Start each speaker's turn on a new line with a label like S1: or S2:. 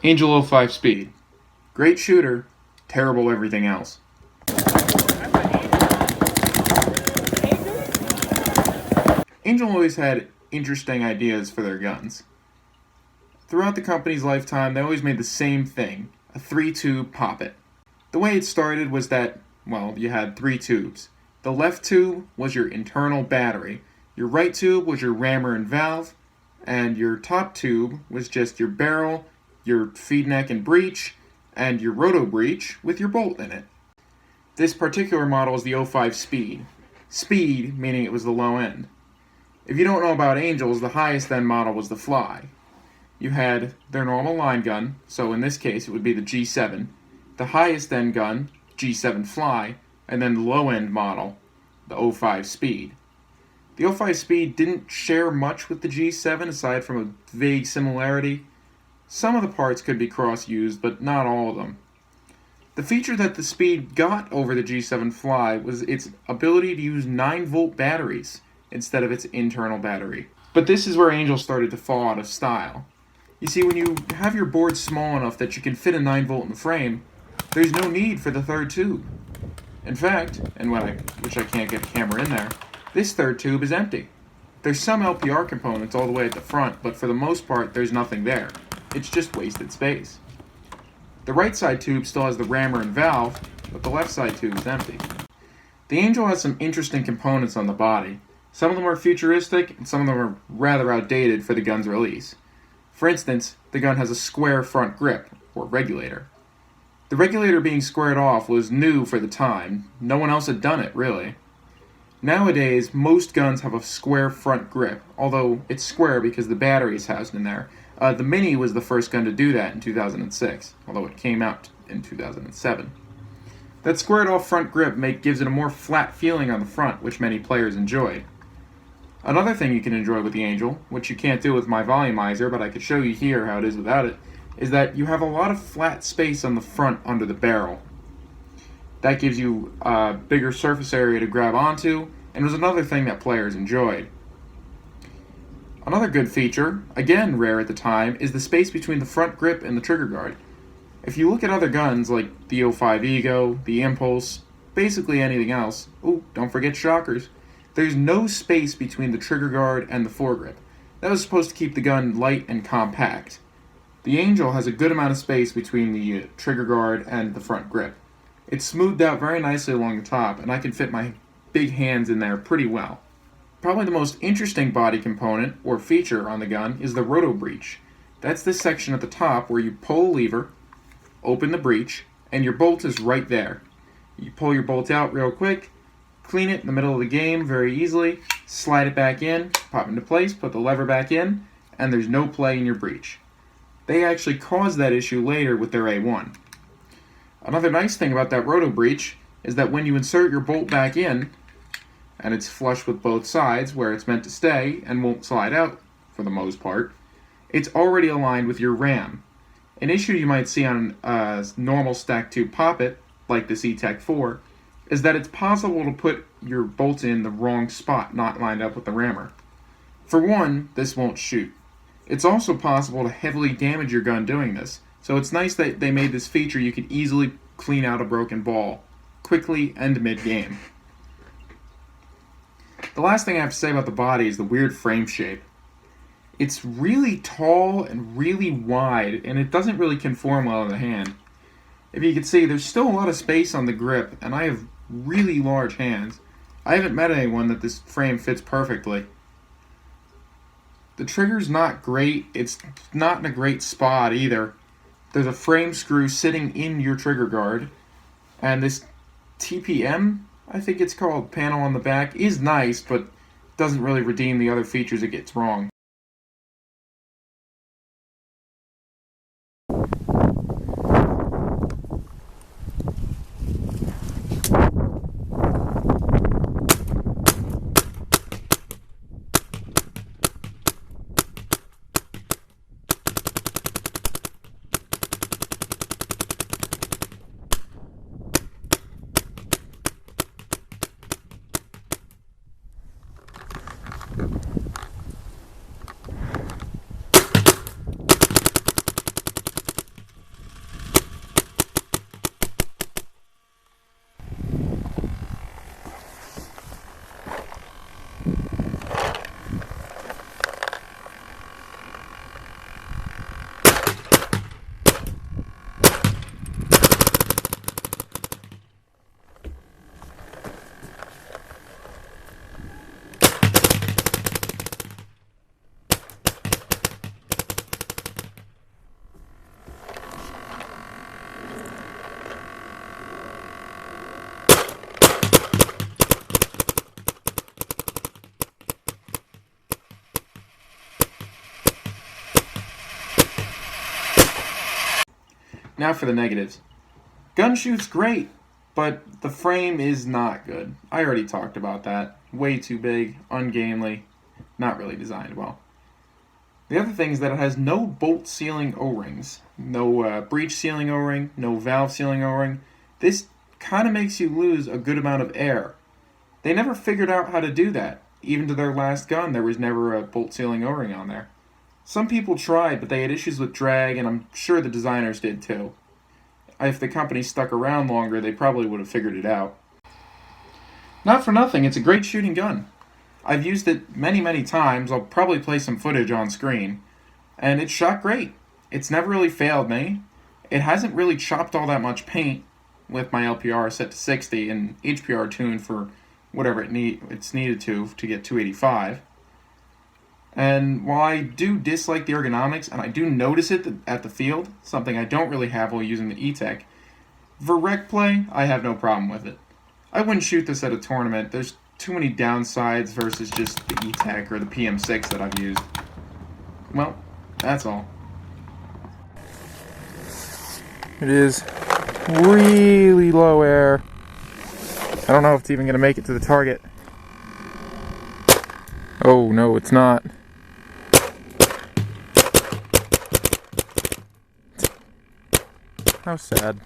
S1: Angel 05 Speed. Great shooter, terrible everything else. Angel always had interesting ideas for their guns. Throughout the company's lifetime, they always made the same thing, a 3-tube poppet. The way it started was that, well, you had 3 tubes. The left tube was your internal battery, your right tube was your rammer and valve, and your top tube was just your barrel, your feed neck and breech, and your roto breech with your bolt in it. This particular model is the 05 Speed. Speed meaning it was the low end. If you don't know about Angels, the highest end model was the Fly. You had their normal line gun, so in this case it would be the G7, the highest end gun, G7 Fly, and then the low end model, the 05 Speed. The 05 Speed didn't share much with the G7 aside from a vague similarity. Some of the parts could be cross-used, but not all of them. The feature that the Speed got over the G7 Fly was its ability to use 9-volt batteries instead of its internal battery. But this is where Angel started to fall out of style. You see, when you have your board small enough that you can fit a 9-volt in the frame, there's no need for the third tube. In fact, which I can't get the camera in there, this third tube is empty. There's some LPR components all the way at the front, but for the most part, there's nothing there. It's just wasted space. The right side tube still has the rammer and valve, but the left side tube is empty. The Angel has some interesting components on the body. Some of them are futuristic, and some of them are rather outdated for the gun's release. For instance, the gun has a square front grip, or regulator. The regulator being squared off was new for the time. No one else had done it, really. Nowadays, most guns have a square front grip, although it's square because the battery is housed in there. The Mini was the first gun to do that in 2006, although it came out in 2007. That squared off front grip gives it a more flat feeling on the front, which many players enjoyed. Another thing you can enjoy with the Angel, which you can't do with my volumizer, but I could show you here how it is without it, is that you have a lot of flat space on the front under the barrel. That gives you a bigger surface area to grab onto, and was another thing that players enjoyed. Another good feature, again rare at the time, is the space between the front grip and the trigger guard. If you look at other guns like the 05 Ego, the Impulse, basically anything else, don't forget shockers, there's no space between the trigger guard and the foregrip. That was supposed to keep the gun light and compact. The Angel has a good amount of space between the trigger guard and the front grip. It's smoothed out very nicely along the top, and I can fit my big hands in there pretty well. Probably the most interesting body component, or feature, on the gun is the roto breech. That's this section at the top where you pull a lever, open the breech, and your bolt is right there. You pull your bolt out real quick, clean it in the middle of the game very easily, slide it back in, pop into place, put the lever back in, and there's no play in your breech. They actually caused that issue later with their A1. Another nice thing about that roto breech is that when you insert your bolt back in, and it's flush with both sides where it's meant to stay and won't slide out for the most part, it's already aligned with your ram. An issue you might see on a normal stack tube poppet, like the E-Tech 4, is that it's possible to put your bolt in the wrong spot, not lined up with the rammer. For one, this won't shoot. It's also possible to heavily damage your gun doing this, so it's nice that they made this feature you could easily clean out a broken ball, quickly and mid-game. The last thing I have to say about the body is the weird frame shape. It's really tall and really wide, and it doesn't really conform well in the hand. If you can see, there's still a lot of space on the grip, and I have really large hands. I haven't met anyone that this frame fits perfectly. The trigger's not great. It's not in a great spot either. There's a frame screw sitting in your trigger guard, and this TPM, I think it's called, panel on the back is nice, but doesn't really redeem the other features it gets wrong. Now for the negatives. Gun shoots great, but the frame is not good. I already talked about that. Way too big, ungainly, not really designed well. The other thing is that it has no bolt sealing O-rings. No breech sealing O-ring, no valve sealing O-ring. This kind of makes you lose a good amount of air. They never figured out how to do that. Even to their last gun, there was never a bolt sealing O-ring on there. Some people tried, but they had issues with drag, and I'm sure the designers did too. If the company stuck around longer, they probably would have figured it out. Not for nothing, it's a great shooting gun. I've used it many times. I'll probably play some footage on screen. And it shot great. It's never really failed me. It hasn't really chopped all that much paint with my LPR set to 60 and HPR tuned for whatever it's needed to get 285. And while I do dislike the ergonomics, and I do notice it at the field, something I don't really have while using the E-Tech, for rec play, I have no problem with it. I wouldn't shoot this at a tournament. There's too many downsides versus just the E-Tech or the PM6 that I've used. Well, that's all.
S2: It is really low air. I don't know if it's even going to make it to the target. Oh, no, it's not. How sad.